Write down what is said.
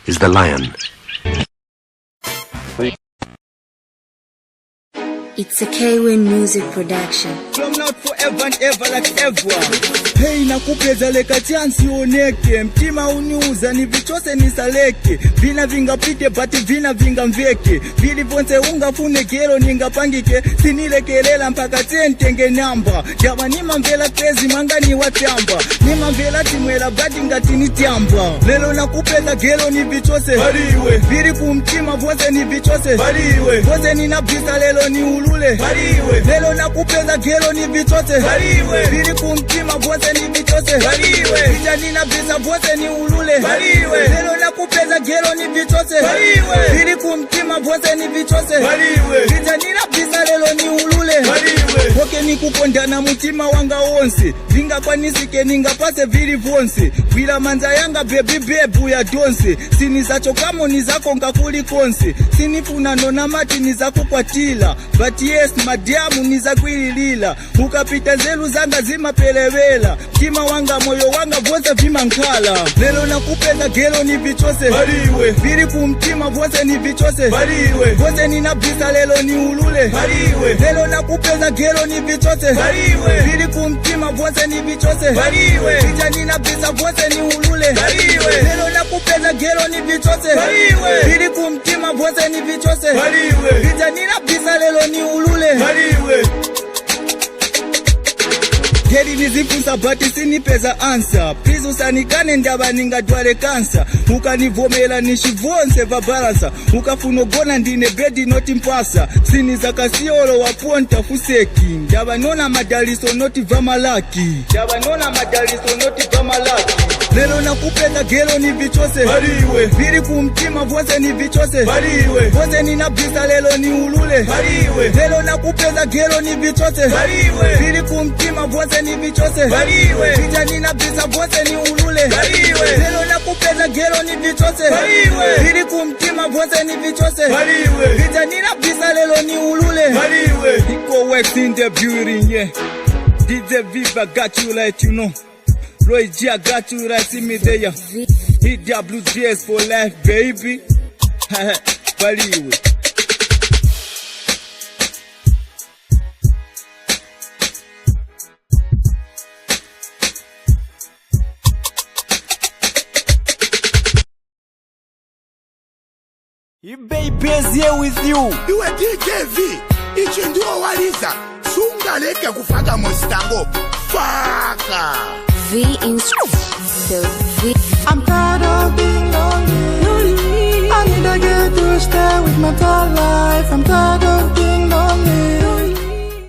is the lion. It's a K-Win music production. From not forever and ever like ever. Hey nakupeza leka chance uoneke. Mtima uniuza ni vichose nisaleke. Vina vinga pite bati vina vinga mveke. Vili vonse unga fune gero ninga pangike. Sinile kelela mpaka tentenge namba. Jawa nima mvela krezi manga ni watamba. Nima mvela timwela bati ngati ni tiamba. Lelo nakupeza gero ni vichose baliwe. Vili kumtima vonse ni vichose baliwe. Vonse ninabisa lelo ni ulu baliwe. Lelo nakupeza gelo ni vichose baliwe. Vili kumtima vonse ni vichose baliwe. Vija nina bisa vonse ni ulule baliwe. Lelo nakupeza gelo ni vichose baliwe. Vili kumtima vonse ni vichose baliwe. Vija nina bisa lelo ni ulule baliwe. Oke ni kupondana mutima wanga onse. Vinga kwanisike ninga pase vili vonse. Vila manza yanga baby bebu ya donse. Sini zacho kamo ni zako ngakuli konse. Sinifuna nona mati ni zako kwa tila. But yes madiamu niza kwililila. Ukapita zelu zanga zima pelewela. Kima wanga moyo wanga vonse vima nkala. Lelo nakupeza gelo ni vichose baliwe. Vili kumtima vonse ni vichose baliwe. Vonse nina bisa lelo ni ulule baliwe. Lelo nakupeza gelo ni vichose baliwe. Vili kumtima vonse ni vichose baliwe. Vija nina bisa vonse ni ulule baliwe. Lelo nakupeza gelo ni vichose baliwe. Vili kumtima vonse ni vichose baliwe. Vija nina bisa lelo ni ulule baliwe. Geri nizifunza bati sinipeza answer. Please usanikane ndaba ningadwale kansa. Ukanivomela nishivonse vabalansa. Ukafunogona ndine bedi noti mpasa. Siniza kasiolo waponta fuseki. Ndaba nona madaliso noti vamalaki. Ndaba nona madaliso noti vamalaki. Lelo nakupeza gelo ni vichose baliwe. Vili kumtima vonse ni vichose baliwe. Vonse nina bisa lelo ni ulule baliwe. Lelo nakupeza gelo ni vichose baliwe. Vili kumtima vonse ni vichose baliwe. Vija nina bisa vonse ni ulule baliwe. Lelo nakupeza gelo ni vichose baliwe. Vili kumtima vonse ni vichose baliwe. Vija nina bisa lelo ni ulule baliwe. Iko Wax in the building, yeah. DJ Viva got you let you know. Roy G, I got you right, see me there. Hit WGS for life, baby. Baliwe. Baby is here with you. You a DJ V. Ichi ndio waliza. Sunga leke kufaka mostango. Faka. V in the V. I'm tired of being lonely. I need a girl to stay with my entire life. I'm tired of